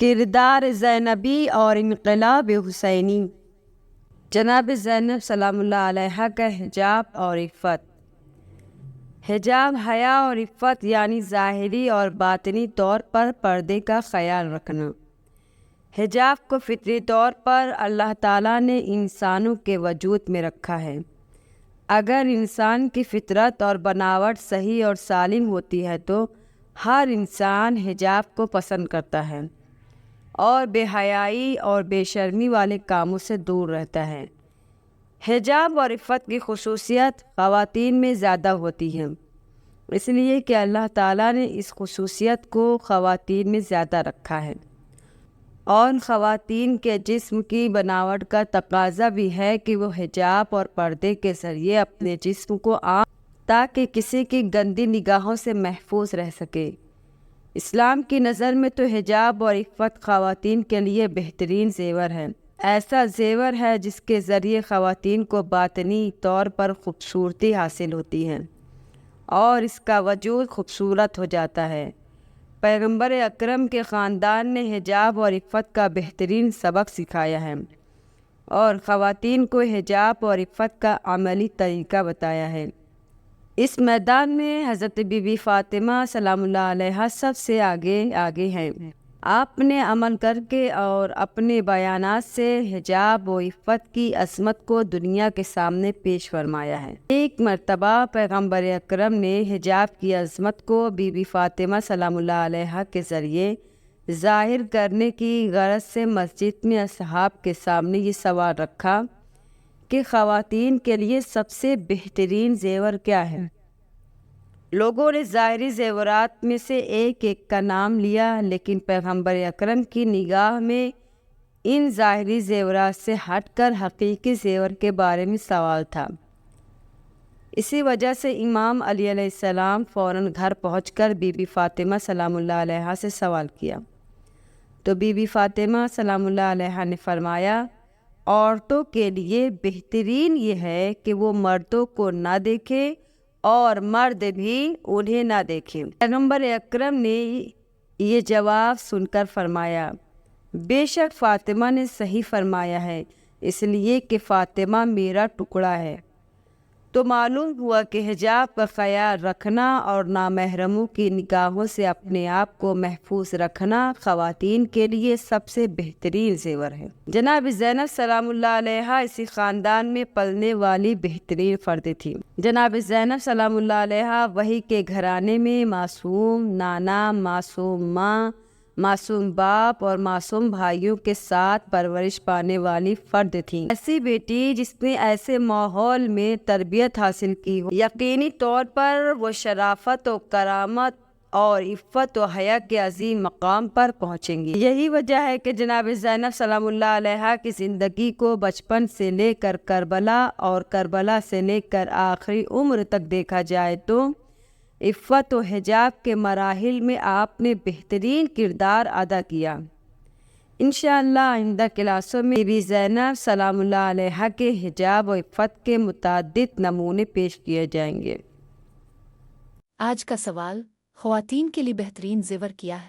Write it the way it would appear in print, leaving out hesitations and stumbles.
کردار زینبی اور انقلاب حسینی۔ جناب زینب سلام اللہ علیہ کا حجاب اور عفت۔ حجاب حیا اور عفت یعنی ظاہری اور باطنی طور پر پردے کا خیال رکھنا۔ حجاب کو فطری طور پر اللہ تعالیٰ نے انسانوں کے وجود میں رکھا ہے۔ اگر انسان کی فطرت اور بناوٹ صحیح اور سالم ہوتی ہے تو ہر انسان حجاب کو پسند کرتا ہے اور بے حیائی اور بے شرمی والے کاموں سے دور رہتا ہے۔ حجاب اور عفت کی خصوصیت خواتین میں زیادہ ہوتی ہے، اس لیے کہ اللہ تعالیٰ نے اس خصوصیت کو خواتین میں زیادہ رکھا ہے، اور خواتین کے جسم کی بناوٹ کا تقاضا بھی ہے کہ وہ حجاب اور پردے کے ذریعے اپنے جسم کو تاکہ کسی کی گندی نگاہوں سے محفوظ رہ سکے۔ اسلام کی نظر میں تو حجاب اور عفت خواتین کے لیے بہترین زیور ہے۔ ایسا زیور ہے جس کے ذریعے خواتین کو باطنی طور پر خوبصورتی حاصل ہوتی ہے اور اس کا وجود خوبصورت ہو جاتا ہے۔ پیغمبر اکرم کے خاندان نے حجاب اور عفت کا بہترین سبق سکھایا ہے اور خواتین کو حجاب اور عفت کا عملی طریقہ بتایا ہے۔ اس میدان میں حضرت بی بی فاطمہ سلام اللہ علیہ سب سے آگے ہیں۔ آپ نے عمل کر کے اور اپنے بیانات سے حجاب و عفت کی عظمت کو دنیا کے سامنے پیش فرمایا ہے۔ ایک مرتبہ پیغمبر اکرم نے حجاب کی عظمت کو بی بی فاطمہ سلام اللہ علیہ کے ذریعے ظاہر کرنے کی غرض سے مسجد میں اصحاب کے سامنے یہ سوال رکھا کہ خواتین کے لیے سب سے بہترین زیور کیا ہے؟ لوگوں نے ظاہری زیورات میں سے ایک ایک کا نام لیا، لیکن پیغمبر اکرم کی نگاہ میں ان ظاہری زیورات سے ہٹ کر حقیقی زیور کے بارے میں سوال تھا۔ اسی وجہ سے امام علی علیہ السلام فوراً گھر پہنچ کر بی بی فاطمہ سلام اللہ علیہ سے سوال کیا تو بی بی فاطمہ سلام اللہ علیہ نے فرمایا، عورتوں کے لیے بہترین یہ ہے کہ وہ مردوں کو نہ دیکھے اور مرد بھی انہیں نہ دیکھیں۔ پیغمبر اکرم نے یہ جواب سن کر فرمایا، بے شک فاطمہ نے صحیح فرمایا ہے، اس لیے کہ فاطمہ میرا ٹکڑا ہے۔ تو معلوم ہوا کہ حجاب کا خیال رکھنا اور نامحرموں کی نگاہوں سے اپنے آپ کو محفوظ رکھنا خواتین کے لیے سب سے بہترین زیور ہے۔ جناب زینب سلام اللہ علیہ اسی خاندان میں پلنے والی بہترین فرد تھی۔ جناب زینب سلام اللہ علیہ وحی کے گھرانے میں معصوم نانا، معصوم ماں، معصوم باپ اور معصوم بھائیوں کے ساتھ پرورش پانے والی فرد تھیں۔ ایسی بیٹی جس نے ایسے ماحول میں تربیت حاصل کی ہو، یقینی طور پر وہ شرافت و کرامت اور عفت و حیا کے عظیم مقام پر پہنچیں گی۔ یہی وجہ ہے کہ جناب زینب سلام اللہ علیہ کی زندگی کو بچپن سے لے کر کربلا اور کربلا سے لے کر آخری عمر تک دیکھا جائے تو عفت و حجاب کے مراحل میں آپ نے بہترین کردار ادا کیا۔ انشاءاللہ آئندہ کلاسوں میں بی بی زینب سلام اللہ علیہ کے حجاب و عفت کے متعدد نمونے پیش کیے جائیں گے۔ آج کا سوال، خواتین کے لیے بہترین زیور کیا ہے؟